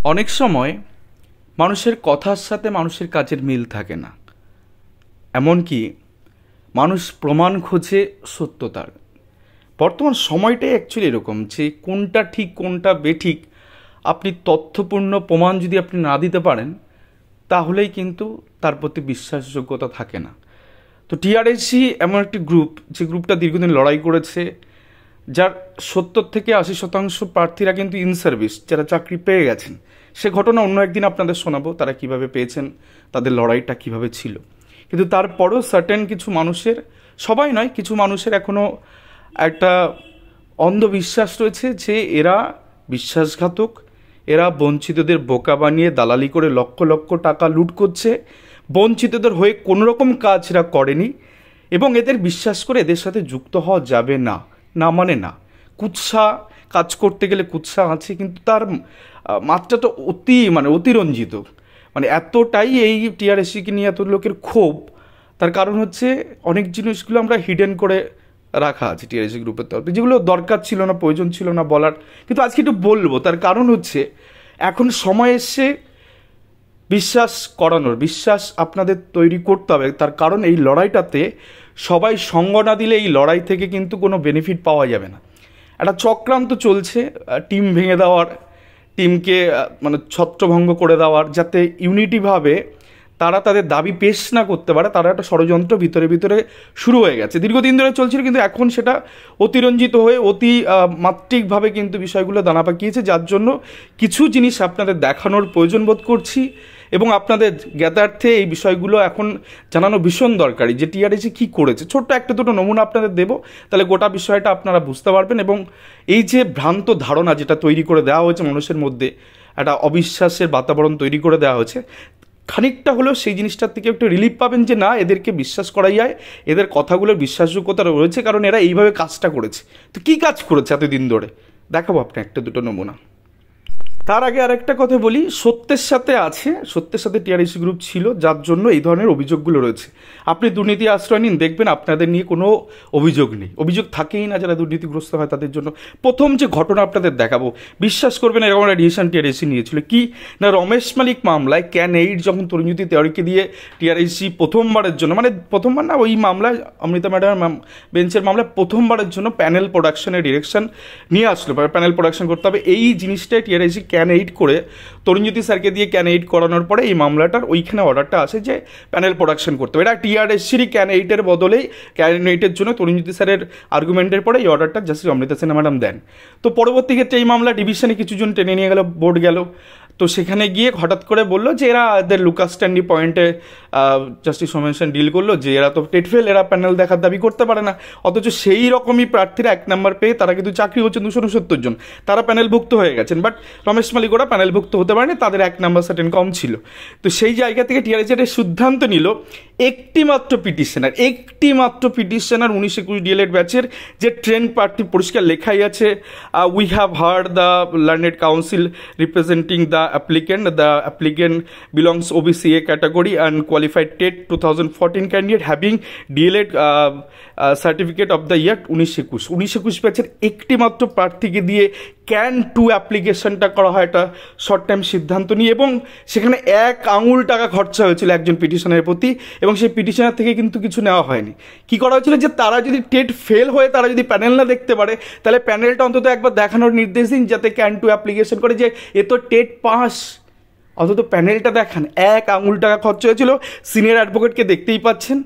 অনেক সময় মানুষের কথার সাথে মানুষের কাজের মিল থাকে না। এমনকি মানুষ প্রমাণ খোঁজে সত্যতার। বর্তমান সময়টাই অ্যাকচুয়ালি এরকম যে কোনটা ঠিক কোনটা বেঠিক আপনি তথ্যপূর্ণ প্রমাণ যদি আপনি না দিতে পারেন তাহলেই কিন্তু তার প্রতি বিশ্বাসযোগ্যতা থাকে না। তো টিআরএসি এমন একটি গ্রুপ যে গ্রুপটা দীর্ঘদিন লড়াই করেছে, যার 70 থেকে 80% প্রার্থীরা কিন্তু ইন সার্ভিস, যারা চাকরি পেয়ে গেছেন। সে ঘটনা অন্য একদিন আপনাদের শোনাবো, তারা কিভাবে পেয়েছেন, তাদের লড়াইটা কিভাবে ছিল। কিন্তু তারপরও সার্টেন কিছু মানুষের, সবাই নয়, কিছু মানুষের এখনও একটা অন্ধবিশ্বাস রয়েছে যে এরা বিশ্বাসঘাতক, এরা বঞ্চিতদের বোকা বানিয়ে দালালি করে লক্ষ লক্ষ টাকা লুট করছে, বঞ্চিতদের হয়ে কোনো রকম কাজ এরা করেনি এবং এদের বিশ্বাস করে এদের সাথে যুক্ত হওয়া যাবে না। না মানে না, কুৎসা কাজ করতে গেলে কুৎসা আছে, কিন্তু তার মাত্রাটা অতিরঞ্জিত। এতটাই এই টিআরএসিকে নিয়ে এত লোকের ক্ষোভ, তার কারণ হচ্ছে অনেক জিনিসগুলো আমরা হিডেন করে রাখা আছে টিআরএসি গ্রুপের তরফে, যেগুলো দরকার ছিল না, প্রয়োজন ছিল না বলার, কিন্তু আজকে একটু বলবো। তার কারণ হচ্ছে এখন সময় এসছে বিশ্বাস করানোর, বিশ্বাস আপনাদের তৈরি করতে হবে। তার কারণ এই লড়াইটাতে সবাই সঙ্গ না দিলে এই লড়াই থেকে কিন্তু কোনো বেনিফিট পাওয়া যাবে না। একটা চক্রান্ত চলছে টিম ভেঙে দেওয়ার, টিমকে ছত্রভঙ্গ করে দেওয়ার, যাতে ইউনিটিভাবে তারা তাদের দাবি পেশ না করতে পারে। তারা একটা ষড়যন্ত্র ভিতরে ভিতরে শুরু হয়ে গেছে, দীর্ঘদিন ধরে চলছিল, কিন্তু এখন সেটা অতিরঞ্জিত হয়ে অতি মাত্রিকভাবে কিন্তু বিষয়গুলো দানা পাকিয়েছে, যার জন্য কিছু জিনিস আপনাদের দেখানোর প্রয়োজন বোধ করছি এবং আপনাদের জ্ঞাতার্থে এই বিষয়গুলো এখন জানানো ভীষণ দরকারি যে টিআরএসি কী করেছে। ছোট্ট একটা দুটো নমুনা আপনাদের দেবো, তাহলে গোটা বিষয়টা আপনারা বুঝতে পারবেন। এবং এই যে ভ্রান্ত ধারণা যেটা তৈরি করে দেওয়া হয়েছে মানুষের মধ্যে, একটা অবিশ্বাসের বাতাবরণ তৈরি করে দেওয়া হয়েছে, খানিকটা হলেও সেই জিনিসটার থেকে একটু রিলিফ পাবেন যে না, এদেরকে বিশ্বাস করাই যায়, এদের কথাগুলোর বিশ্বাসযোগ্যতা রয়েছে, কারণ এরা এইভাবে কাজটা করেছে। তো কী কাজ করেছে এতদিন ধরে দেখাবো আপনার একটা দুটো নমুনা। তার আগে আরেকটা কথা বলি, সত্যের সাথে টিআরএসি গ্রুপ ছিল, যার জন্য এই ধরনের অভিযোগগুলো রয়েছে। আপনি দুর্নীতি আশ্রয় নিন, দেখবেন আপনাদের নিয়ে কোনো অভিযোগ নেই, অভিযোগ থাকেই না যারা দুর্নীতিগ্রস্ত হয় তাদের জন্য। প্রথম যে ঘটনা আপনাদের দেখাবো, বিশ্বাস করবেন এরকম একটা ডিসিশন টিআরএসি নিয়েছিল কি না, রমেশ মালিক মামলায় ক্যান 8 যখন তরুণজ্যোতি তেওয়ারিকে দিয়ে টিআরএসি প্রথমবারের জন্য, প্রথমবার না, ওই মামলায় অমৃতা ম্যাডামের বেঞ্চের মামলায় প্রথমবারের জন্য প্যানেল প্রোডাকশনের ডিরেকশন নিয়ে আসলো, প্যানেল প্রোডাকশন করতে হবে। এই জিনিসটাই টিআরএসি ক্যান 8 করে তরুণজ্যোতি স্যারকে দিয়ে ক্যান 8 করানোর পরে এই মামলাটার ওইখানে অর্ডারটা আসে যে প্যানেল প্রোডাকশন করতে হবে। এটা টিআরএসিরই ক্যান 8-এর বদলেই ক্যান 8-এর জন্য তরুণজ্যোতি স্যারের আর্গুমেন্টের পরে এই অর্ডারটা জাস্টিস অমৃতা সিনহা ম্যাডাম দেন। তো পরবর্তী ক্ষেত্রে এই মামলা ডিভিশনে কিছুজন টেনে নিয়ে গেল, বোর্ড গেল। তো সেখানে গিয়ে হঠাৎ করে বললো যে এরা এদের লুকাস স্ট্যান্ডি পয়েন্টে জাস্টিস সোমেন ডিল করলো যে এরা তো টেট ফেল, এরা প্যানেল দেখার দাবি করতে পারে না। অথচ সেই রকমই প্রার্থীরা 1 নম্বর পেয়ে তারা কিন্তু চাকরি হচ্ছে 269 জন, তারা প্যানেলভুক্ত হয়ে গেছেন। বাট রমেশ মালিক ওরা প্যানেলভুক্ত হতে পারেনি, তাদের 1 নম্বর সার্টেন কম ছিল। তো সেই জায়গা থেকে টিআরএসি একটা সিদ্ধান্ত নিল, একটি মাত্র পিটিশনার 19-21 ডিএলএড ব্যাচের যে ট্রেন প্রার্থী, পরিষ্কার লেখাই আছে, we have heard the learned council representing the applicant. The applicant belongs OBCA category and qualified TET 2014 candidate having DLED certificate of the year 19-21 ব্যাচের একটি মাত্র প্রার্থীকে দিয়ে ক্যান 2 অ্যাপ্লিকেশনটা করা হয় একটা শর্ট টাইম সিদ্ধান্ত নিয়ে, এবং সেখানে 1 আঙুল টাকা খরচা হয়েছিল একজন পিটিশনের প্রতি, এবং সেই পিটিশনার থেকে কিন্তু কিছু নেওয়া হয়নি। কি করা হয়েছিল যে তারা যদি টেট ফেল হয়ে তারা যদি প্যানেল না দেখতে পারে, তাহলে প্যানেলটা অন্তত একবার দেখানোর নির্দেশ দিন, যাতে ক্যান 2 অ্যাপ্লিকেশন করে যে এ তো টেট পাস, অন্তত প্যানেলটা দেখান। 1 আঙুল টাকা খরচা হয়েছিল, সিনিয়র অ্যাডভোকেটকে দেখতেই পাচ্ছেন।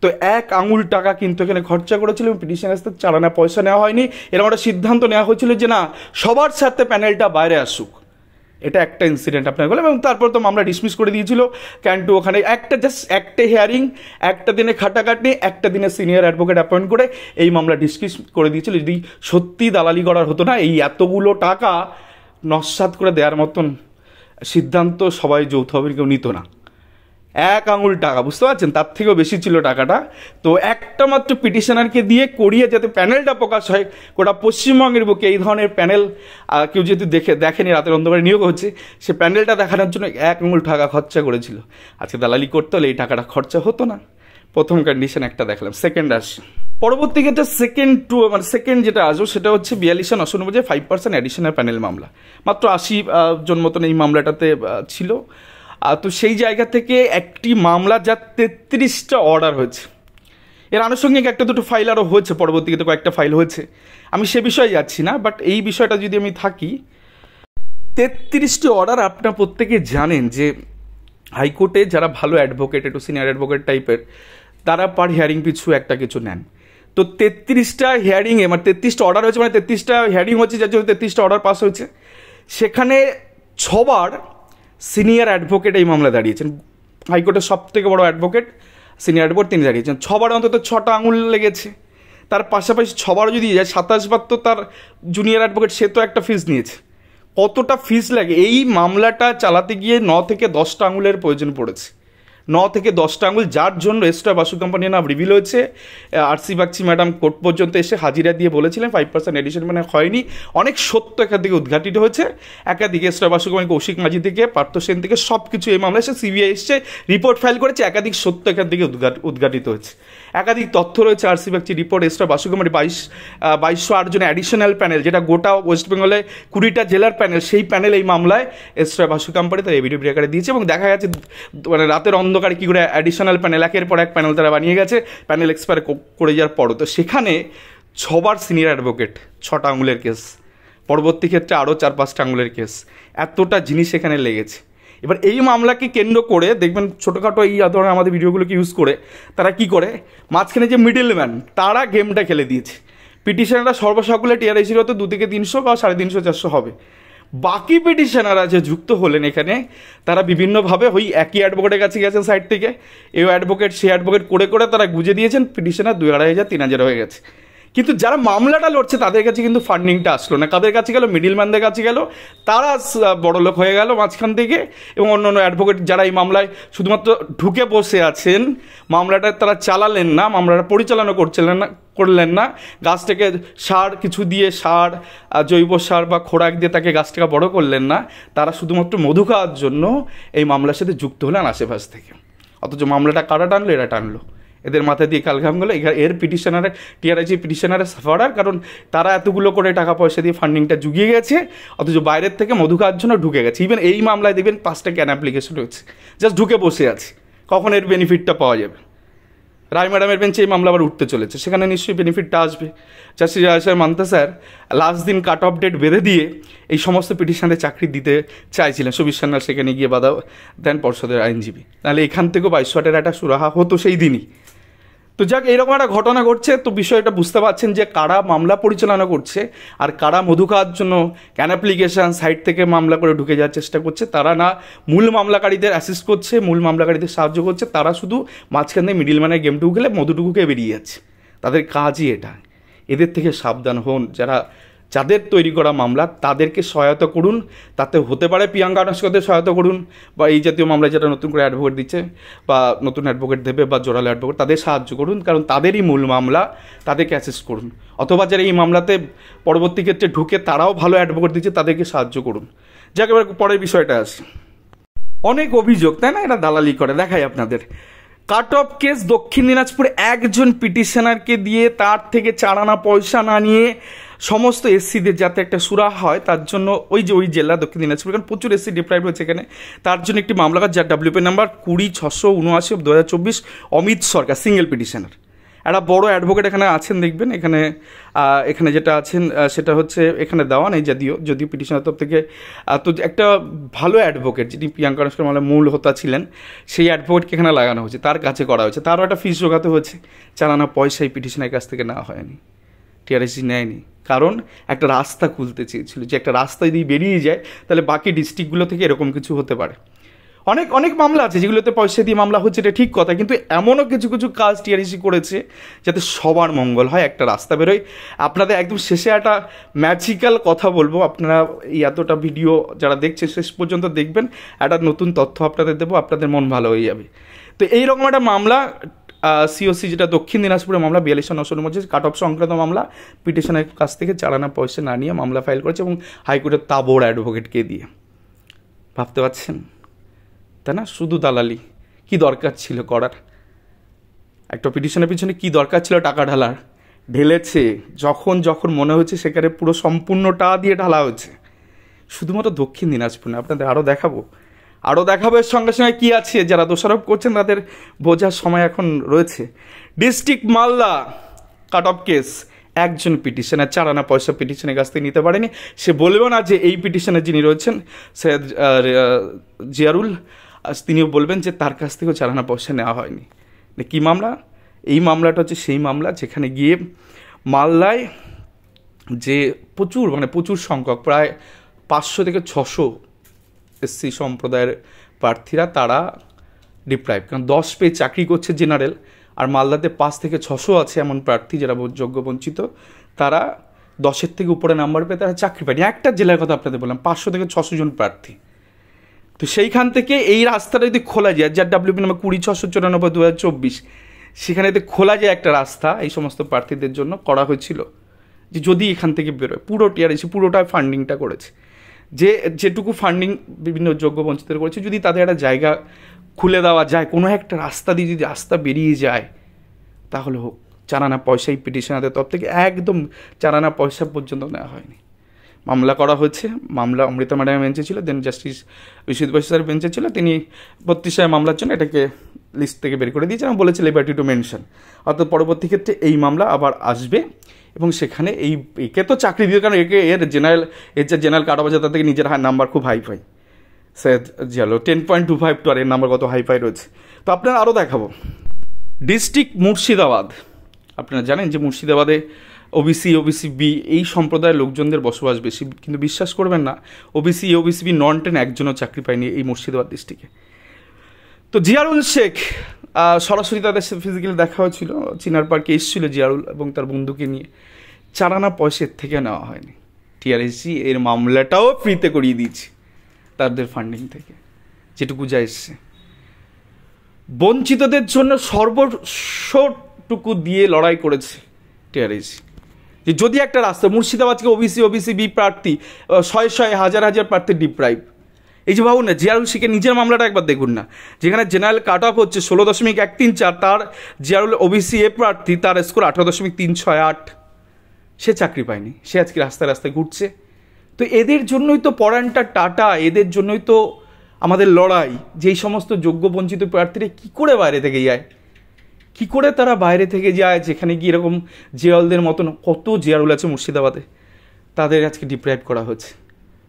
তো 1 আঙুল টাকা কিন্তু এখানে খরচা করেছিল এবং পিটিশনের কাছে চালানা পয়সা নেওয়া হয়নি। এরকম একটা সিদ্ধান্ত নেওয়া হয়েছিল যে না, সবার সাথে প্যানেলটা বাইরে আসুক। এটা একটা ইনসিডেন্ট আপনার বলে, এবং তারপর তো মামলা ডিসমিস করে দিয়েছিল। ক্যান 2 ওখানে একটা হিয়ারিং, একটা দিনে খাটাখাটনি, একটা দিনে সিনিয়র অ্যাডভোকেট অ্যাপয়েন্ট করে এই মামলা ডিসমিস করে দিয়েছিল। যদি সত্যি দালালি করার হতো না, এই এতগুলো টাকা নস্যাৎ করে দেওয়ার মতন সিদ্ধান্ত সবাই যৌথভাবে কেউ নিত না। 1 আঙুল টাকা, বুঝতে পারছেন, তার থেকেও বেশি ছিল টাকাটা। তো একটা মাত্র পিটিশনারকে দিয়ে করিয়ে যাতে প্যানেলটা প্রকাশ হয়, গোটা পশ্চিমবঙ্গের বুকে এই ধরনের প্যানেল কেউ যেহেতু দেখেনি, রাতের অন্ধকারে নিয়োগ হচ্ছে, সে প্যানেলটা দেখানোর জন্য 1 আঙুল টাকা খরচা করেছিল। আজকে দালালি করতে হলে এই টাকাটা খরচা হতো না। প্রথম কন্ডিশন একটা দেখালাম, সেকেন্ড আসি। পরবর্তী ক্ষেত্রে সেকেন্ড যেটা আসবো সেটা হচ্ছে 42 5% অ্যাডিশনাল প্যানেল মামলা, মাত্র 80 জন মতন এই মামলাটাতে ছিল। তো সেই জায়গা থেকে একটি মামলা যার 33টা অর্ডার হয়েছে, এর আনুষঙ্গিক একটা দুটো ফাইল আরও হয়েছে, পরবর্তীতে কয়েকটা ফাইল হয়েছে, আমি সে বিষয়ে যাচ্ছি না। বাট এই বিষয়টা যদি আমি থাকি, 33টি অর্ডার আপনারা প্রত্যেকে জানেন যে হাইকোর্টে যারা ভালো অ্যাডভোকেট, একটু সিনিয়র অ্যাডভোকেট টাইপের, তারা পার হিয়ারিং পিছু একটা কিছু নেন। তো 33টা হিয়ারিংয়ে মানে 33টা অর্ডার হয়েছে, মানে 33টা হিয়ারিং হচ্ছে, যার জন্য 33টা অর্ডার পাস হয়েছে। সেখানে 6বার সিনিয়র অ্যাডভোকেট এই মামলা দাঁড়িয়েছেন। হাইকোর্টের সব থেকে বড় অ্যাডভোকেট, সিনিয়র অ্যাডভোকেট, তিনি দাঁড়িয়েছেন। 6বার অন্তত 6টা আঙুল লেগেছে। তার পাশাপাশি 6বার যদি যায়, 27 বার তো তার জুনিয়র অ্যাডভোকেট, সে তো একটা ফিস নিয়েছে। কতটা ফিস লাগে এই মামলাটা চালাতে গিয়ে? 9 থেকে 10টা আঙুলের প্রয়োজন পড়েছে, 9 থেকে 10টা আঙুল, যার জন্য এক্সট্রা বাসু কোম্পানির নাম রিভিল হয়েছে। আরসি বাগচি ম্যাডাম কোর্ট পর্যন্ত এসে হাজিরা দিয়ে বলেছিলেন 5% এডিশন মানে হয়নি, অনেক সত্য একাধিকে উদ্ঘাটিত হয়েছে। একাধিক এক্সট্রা বাসু কোম্পানি, কৌশিক মাঝি থেকে, পার্থ সেন থেকে, সব কিছু এই মামলায় এসে সিবিআই এসছে, রিপোর্ট ফাইল করেছে, একাধিক সত্য একাধিকে উদ্ঘাটিত হয়েছে। একাধিক তথ্য রয়েছে RC Bagchi report, extra Basu company 2208 জন অ্যাডিশনাল প্যানেল, যেটা গোটা ওয়েস্ট বেঙ্গলে 20টা জেলার প্যানেল, সেই প্যানেল এই মামলায় এক্সট্রা বাসু কোম্পানি তার এভিডেভিট আকারে দিয়েছে। এবং দেখা গেছে মানে রাতের অন্ধকারে কী করে অ্যাডিশনাল প্যানেল একের পর এক প্যানেল তারা বানিয়ে গেছে, প্যানেল এক্সপায়ার করে যাওয়ার পরও। তো সেখানে 6বার সিনিয়র অ্যাডভোকেট, 6টা আঙুলের কেস, পরবর্তী ক্ষেত্রে আরও 4-5টা আঙুলের কেস, এতটা জিনিস এখানে লেগেছে। এবার এই মামলাকে কেন্দ্র করে দেখবেন ছোটোখাটো এই ধরনের আমাদের ভিডিওগুলোকে ইউজ করে তারা কি করে, মাঝখানে যে মিডলম্যান, তারা গেমটা খেলে দিয়েছে। পিটিশনাররা সর্বসকলে টিআরআইসির হতো 2 থেকে 300 বা 350-400 হবে। বাকি পিটিশনাররা যে যুক্ত হলেন এখানে, তারা বিভিন্নভাবে ওই একই অ্যাডভোকেটের কাছে গেছেন সাইড থেকে, এই অ্যাডভোকেট সে অ্যাডভোকেট করে করে তারা গুঁজে দিয়েছেন, পিটিশনার 2,000, 3,000 হয়ে গেছে। কিন্তু যারা মামলাটা লড়ছে তাদের কাছে কিন্তু ফান্ডিংটা আসলো না। কাদের কাছে গেল? মিডিলম্যানদের কাছে গেল, তারা বড়লোক হয়ে গেল মাঝখান থেকে। এবং অন্য অ্যাডভোকেট যারা এই মামলায় শুধুমাত্র ঢুকে বসে আছেন, মামলাটা তারা চালালেন না, মামলাটা পরিচালনা করলেন না, গাছটাকে সার কিছু দিয়ে, সার জৈব সার বা খোরাক দিয়ে তাকে গাছটাকে বড় করলেন না, তারা শুধুমাত্র মধু খাওয়ার জন্য এই মামলার সাথে যুক্ত হলেন আশেপাশ থেকে। অথচ মামলাটা কারা টানলো? এরা টানলো, এদের মাথায় দিয়ে কালঘাম গেলো। এর পিটিশনারের, টিআরআইসি পিটিশনারের সাফারার, কারণ তারা এতগুলো করে টাকা পয়সা দিয়ে ফান্ডিংটা জুগিয়ে গেছে, অথচ বাইরের থেকে মধু খাওয়ার জন্য ঢুকে গেছে। ইভেন এই মামলায় দেখবেন 5টা ক্যান অ্যাপ্লিকেশন রয়েছে, জাস্ট ঢুকে বসে আছে, কখন এর বেনিফিটটা পাওয়া যাবে। রায় ম্যাডামের বেঞ্চে এই মামলা আবার উঠতে চলেছে, সেখানে নিশ্চয়ই বেনিফিটটা আসবে। জাস্টিস রায় মান্তা স্যার লাস্ট দিন কাট অফ ডেট বেঁধে দিয়ে এই সমস্ত পিটিশনের চাকরি দিতে চাইছিলেন। সুবীর সান্যাল সেখানে গিয়ে বাধা দেন পর্ষদের আইনজীবী, নাহলে এখান থেকেও 2200 একটা সুরাহা হতো সেই দিনই। তো যাক, এইরকম একটা ঘটনা ঘটছে। তো বিষয়টা বুঝতে পারছেন যে কারা মামলা পরিচালনা করছে আর কারা মধু খাওয়ার জন্য ক্যান অ্যাপ্লিকেশান সাইড থেকে মামলা করে ঢুকে যাওয়ার চেষ্টা করছে। তারা না মূল মামলাকারীদের অ্যাসিস্ট করছে, মূল মামলাকারীদের সাহায্য করছে, তারা শুধু মাঝখান থেকে মিডিলম্যানের গেমটুকু খেলে মধুটুকুকে বেরিয়ে যাচ্ছে। তাদের কাজই এটা। এদের থেকে সাবধান হন। যাদের তৈরি করা মামলা তাদেরকে সহায়তা করুন, তাতে হতে পারে প্রিয়াঙ্কা আনুষ্কাদের সহায়তা করুন, বা এই জাতীয় মামলায় যারা নতুন করে অ্যাডভোকেট দিচ্ছে বা নতুন অ্যাডভোকেট দেবে বা জোরালো অ্যাডভোকেট, তাদের সাহায্য করুন, কারণ তাদেরই মূল মামলা, তাদেরকে অ্যাসিস্ট করুন। অথবা যারা এই মামলাতে পরবর্তী ক্ষেত্রে ঢুকে তারাও ভালো অ্যাডভোকেট দিচ্ছে, তাদেরকে সাহায্য করুন। যাক, এবার পরের বিষয়টা আসি। অনেক অভিযোগ, তাই না, এটা দালালি করে। দেখাই আপনাদের কাট অফ কেস দক্ষিণ দিনাজপুরে একজন পিটিশনারকে দিয়ে তার থেকে 4 আনা পয়সা না নিয়ে সমস্ত এসসিদের যাতে একটা সুরাহা হয়, তার জন্য ওই জেলা দক্ষিণ দিনাজপুর, কারণ প্রচুর এসসি ডিপ্রাইভ হয়েছে এখানে, তার জন্য একটি মামলা যার WP নাম্বার 20-679/2024, অমিত সরকার, সিঙ্গেল পিটিশনার। একটা বড় অ্যাডভোকেট এখানে আছেন, দেখবেন এখানে যেটা আছেন সেটা হচ্ছে এখানে দেওয়া নেই, যদিও পিটিশনার তরফ থেকে। তো একটা ভালো অ্যাডভোকেট যিনি প্রিয়াঙ্কা আনুষ্কার মামলার মূল হোতা ছিলেন, সেই অ্যাডভোকেটকে এখানে লাগানো হয়েছে, তার কাছে করা হয়েছে, তারও একটা ফিস জোগাতে হয়েছে। 4 আনা পয়সা এই পিটিশনের কাছ থেকে নেওয়া হয়নি, টিআরআইসি নেয়নি, কারণ একটা রাস্তা খুলতে চেয়েছিল যে একটা রাস্তা যদি বেরিয়ে যায় তাহলে বাকি ডিস্ট্রিক্টগুলো থেকে এরকম কিছু হতে পারে। অনেক মামলা আছে যেগুলোতে পয়সা দিয়ে মামলা হচ্ছে, এটা ঠিক কথা, কিন্তু এমনও কিছু কাজ টিআরআইসি করেছে যাতে সবার মঙ্গল হয়, একটা রাস্তা বেরোয়। আপনাদের একদম শেষে একটা ম্যাজিক্যাল কথা বলবো, আপনারা এই এতটা ভিডিও যারা দেখছে শেষ পর্যন্ত দেখবেন, একটা নতুন তথ্য আপনাদের দেবো, আপনাদের মন ভালো হয়ে যাবে। তো এইরকম একটা মামলা সিওসি, যেটা দক্ষিণ দিনাজপুরের মামলা 42-9 মধ্যে কাট অফ সংক্রান্ত মামলা, পিটিশনের কাছ থেকে 4 আনা পয়সা না নিয়ে মামলা ফাইল করেছে, এবং হাইকোর্টের তাবড় অ্যাডভোকেটকে দিয়ে। ভাবতে পারছেন, তাই না? শুধু দালালি। কি দরকার ছিল করার? একটা পিটিশনের পিছনে কি দরকার ছিল টাকা ঢালার? ঢেলেছে, যখন যখন মনে হচ্ছে সেখানে পুরো সম্পূর্ণটা দিয়ে ঢালা হয়েছে। শুধুমাত্র দক্ষিণ দিনাজপুর না, আপনাদের আরও দেখাবো এর সঙ্গে সঙ্গে কী আছে, যারা দোষারোপ করছেন তাদের বোঝার সময় এখন রয়েছে। District Malda cut off case, একজন পিটিশনের 4 আনা পয়সা পিটিশনের কাছ থেকে নিতে পারেনি। সে বলবেও না যে এই পিটিশনের যিনি রয়েছেন সৈয়দ জিয়ারুল, তিনিও বলবেন যে তার কাছ থেকেও 4 আনা পয়সা নেওয়া হয়নি। কী মামলা? এই মামলাটা হচ্ছে সেই মামলা যেখানে গিয়ে মালদায় যে প্রচুর সংখ্যক, প্রায় 500 থেকে 600 এসসি সম্প্রদায়ের প্রার্থীরা তারা ডিপ্রাইভ, কারণ 10 পেয়ে চাকরি করছে জেনারেল, আর মালদাতে 5 থেকে 600 আছে এমন প্রার্থী যারা যোগ্য বঞ্চিত, তারা 10-এর থেকে উপরে নাম্বার পেয়ে তারা চাকরি পায়নি। একটা জেলার কথা আপনাদের বললাম, 500 থেকে 600 জন প্রার্থী। তো সেইখান থেকে এই রাস্তাটা যদি খোলা যায়, যার ডাব্লিউপি নাম্বার 20-694/2024, সেখানে যদি খোলা যায় একটা রাস্তা এই সমস্ত প্রার্থীদের জন্য, করা হয়েছিল যে যদি এখান থেকে বেরোয়, পুরো টিআরএসি পুরোটা ফান্ডিংটা করেছে, যেটুকু ফান্ডিং বিভিন্ন যোগ্য বঞ্চিতদের করেছে, যদি তাদের একটা জায়গা খুলে দেওয়া যায়, কোনো একটা রাস্তা দিয়ে যদি রাস্তা বেরিয়ে যায়, তাহলে হোক। 4 আনা পয়সাই পিটিশনারদের তরফ থেকে একদম 4 আনা পয়সা পর্যন্ত নেওয়া হয়নি। মামলা করা হয়েছে, মামলা অমৃতা ম্যাডামের বেঞ্চে ছিল, দেন জাস্টিস বিশ্বজিৎ বসু স্যারের বেঞ্চে ছিল। তিনি 32 মামলার জন্য এটাকে লিস্ট থেকে বের করে দিয়েছেন এবং বলেছে লিবার্টি টু মেনশন, অর্থাৎ পরবর্তী ক্ষেত্রে এই মামলা আবার আসবে এবং সেখানে একে তো চাকরি দিয়ে, কারণ এর যে জেনারেল কাট অফ আছে তার থেকে নিজের নাম্বার খুব হাইফাই, সৈয়দ জিয়ারুল 10.25 টু, আর এর নাম্বার কত হাইফাই রয়েছে। তো আপনারা আরও দেখাবো। ডিস্ট্রিক্ট মুর্শিদাবাদ, আপনারা জানেন যে মুর্শিদাবাদে ওবিসি বি এই সম্প্রদায়ের লোকজনদের বসবাস বেশি, কিন্তু বিশ্বাস করবেন না, ওবিসি বি নন 10 একজনও চাকরি পায়নি এই মুর্শিদাবাদ ডিস্ট্রিক্টে। তো জিয়ারুল শেখ সরাসরি তাদের ফিজিক্যালি দেখা হয়েছিল, চিনার পার্কে এসেছিল জিয়ারুল এবং তার বন্ধুকে নিয়ে। 4 আনা পয়সার থেকে নেওয়া হয়নি। টিআরএসি এর মামলাটাও ফ্রিতে করিয়ে দিয়েছে তাদের ফান্ডিং থেকে, যেটুকু যা এসছে। বঞ্চিতদের জন্য সর্বস্বটুকু দিয়ে লড়াই করেছে টিআরএসি, যে যদি একটা রাস্তা মুর্শিদাবাদকে ওবিসি বি প্রার্থী 100 হাজার প্রার্থী ডিপ্রাইভ। এই যে ভাবুন না, জিয়ারুল শেখের নিজের মামলাটা একবার দেখুন না, যেখানে জেনারেল কাট অফ হচ্ছে 16.134, তার জিয়ারুল ওবিসি এ প্রার্থী, তার স্কোর 18.368, সে চাকরি পায়নি, সে আজকে রাস্তায় রাস্তায় ঘুরছে। তো এদের জন্যই তো পরানটা টাটা, এদের জন্যই তো আমাদের লড়াই, যে এই সমস্ত যোগ্য বঞ্চিত প্রার্থীরা কী করে বাইরে থেকে যায়, কী করে তারা বাইরে থেকে যায়, যেখানে গিয়ে এরকম জিয়ারুলদের মতন কত জিয়ারুল আছে মুর্শিদাবাদে, তাদের আজকে ডিপ্রাইভ করা হচ্ছে।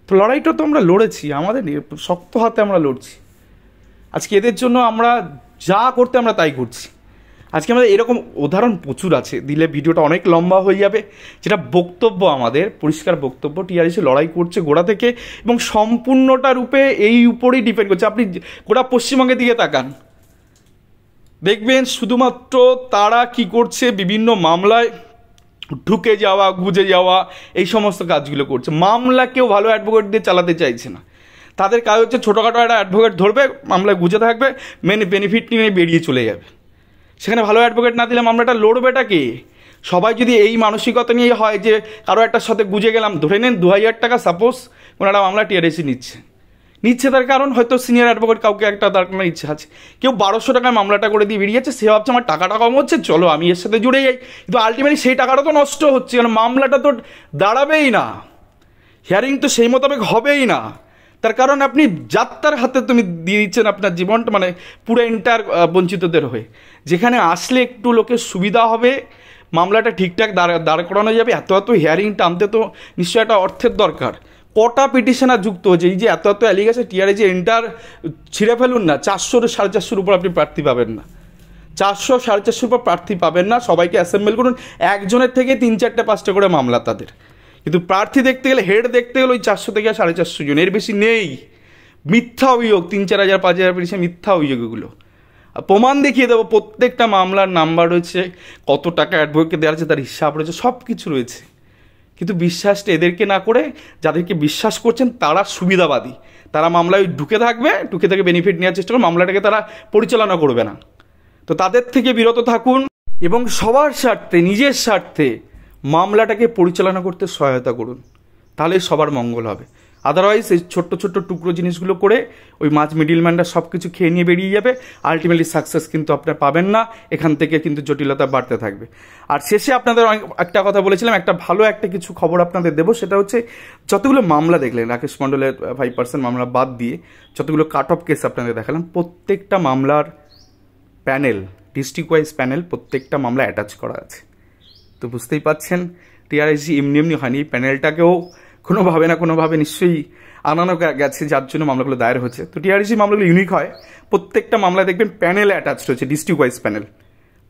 তো লড়াইটা তো আমরা লড়েছি, আমাদের শক্ত হাতে আমরা লড়ছি। আজকে এদের জন্য আমরা যা করতে আমরা তাই করছি। আজকে আমাদের এরকম উদাহরণ প্রচুর আছে, দিলে ভিডিওটা অনেক লম্বা হয়ে যাবে। যেটা বক্তব্য, আমাদের পরিষ্কার বক্তব্য, টিআরএসি লড়াই করছে গোড়া থেকে এবং সম্পূর্ণটা রূপে এই উপরেই ডিপেন্ড করছে। আপনি গোটা পশ্চিমবঙ্গের দিকে তাকান, দেখবেন শুধুমাত্র তারা কি করছে, বিভিন্ন মামলায় ঢুকে যাওয়া, গুজে যাওয়া, এই সমস্ত কাজগুলো করছে। মামলা কেউ ভালো অ্যাডভোকেট দিয়ে চালাতে চাইছে না, তাদের কাজ হচ্ছে ছোটোখাটো একটা অ্যাডভোকেট ধরবে, মামলায় গুজে থাকবে, বেনিফিট নিয়ে বেরিয়ে চলে যাবে। সেখানে ভালো অ্যাডভোকেট না দিলে মামলাটা লড়বেটা কে? সবাই যদি এই মানসিকতা নিয়ে হয় যে কারো একটার সাথে গুজে গেলাম, ধরে নেন 2000 টাকা সাপোজ কোনো একটা মামলা টিআরএসি নিচ্ছে তার কারণ হয়তো সিনিয়র অ্যাডভোকেট কাউকে একটা তার কোনো ইচ্ছা আছে, কেউ 1200 টাকায় মামলাটা করে দিয়ে বেরিয়ে যাচ্ছে, সে ভাবছে আমার টাকাটা কম হচ্ছে, চলো আমি এর সাথে জুড়ে যাই, কিন্তু আলটিমেটলি সেই টাকাটা তো নষ্ট হচ্ছে, কারণ মামলাটা তো দাঁড়াবেই না, হিয়ারিং তো সেই মোতাবেক হবেই না। তার কারণ আপনি যাত্রার হাতে তুমি দিয়ে দিচ্ছেন আপনার জীবনটা, মানে পুরো এন্টার বঞ্চিতদের হয়ে, যেখানে আসলে একটু লোকের সুবিধা হবে, মামলাটা ঠিকঠাক দাঁড় করানো যাবে। এত হিয়ারিং টানতে তো নিশ্চয়ই একটা অর্থের দরকার। কটা পিটিশনার যুক্ত হচ্ছে, এই যে এত অ্যালিগেশন, টিআরএসি এন্টার ছিঁড়ে ফেলুন না, 400-450 উপর আপনি প্রার্থী পাবেন না, 400-450 উপর প্রার্থী পাবেন না। সবাইকে অ্যাসেম্বল করুন, একজনের থেকে 3-4-5টা করে মামলা তাদের, কিন্তু প্রার্থী দেখতে গেলে, হেড দেখতে গেলে ওই 400 থেকে 450 জন, এর বেশি নেই। মিথ্যা অভিযোগ, 3-4 হাজার 5 হাজার পিটিশন, মিথ্যা অভিযোগগুলো প্রমাণ দেখিয়ে দেবো। প্রত্যেকটা মামলার নাম্বার রয়েছে, কত টাকা অ্যাডভোকেটকে দেওয়া আছে তার হিসাব রয়েছে, সব কিছু রয়েছে। কিন্তু বিশ্বাসটা এদেরকে না করে যাদেরকে বিশ্বাস করছেন তারা সুবিধাবাদী, তারা মামলায় ঢুকে থেকে বেনিফিট নেওয়ার চেষ্টা করে, মামলাটাকে তারা পরিচালনা করবে না। তো তাদের থেকে বিরত থাকুন এবং সবার স্বার্থে, নিজের স্বার্থে মামলাটাকে পরিচালনা করতে সহায়তা করুন, তাহলে সবার মঙ্গল হবে। আদারওয়াইজ এই ছোট্ট ছোট্ট টুকরো জিনিসগুলো করে ওই মাঝ মিডিলম্যানরা সব কিছু খেয়ে নিয়ে বেরিয়ে যাবে, আলটিমেটলি সাকসেস কিন্তু আপনারা পাবেন না, এখান থেকে কিন্তু জটিলতা বাড়তে থাকবে। আর শেষে আপনাদের একটা কথা বলেছিলাম, একটা ভালো একটা কিছু খবর আপনাদের দেবো, সেটা হচ্ছে যতগুলো মামলা দেখলেন রাকেশ মণ্ডলের 5% মামলা বাদ দিয়ে যতগুলো কাট অফ কেস আপনাদের দেখালাম, প্রত্যেকটা মামলার প্যানেল, ডিস্ট্রিক্ট ওয়াইজ প্যানেল প্রত্যেকটা মামলা অ্যাটাচ করা আছে। তো বুঝতেই পাচ্ছেন টিআরআইসি এমনি এমনি হয়নি, প্যানেলটাকেও কোনোভাবে না কোনোভাবে নিশ্চয়ই আনানো গেছে, যার জন্য মামলাগুলো দায়ের হচ্ছে। তো টিআরআইসি মামলাগুলো ইউনিক হয়, প্রত্যেকটা মামলা দেখবেন প্যানেল অ্যাটাচড হচ্ছে, ডিস্ট্রিক্ট ওয়াইজ প্যানেল।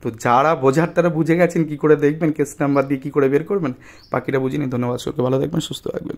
তো যারা বোঝার তারা বুঝে গেছেন কী করে দেখবেন, কেস নাম্বার দিয়ে কী করে বের করবেন, বাকিটা বুঝিনি। ধন্যবাদ, সবাইকে ভালো থাকবেন, সুস্থ থাকবেন।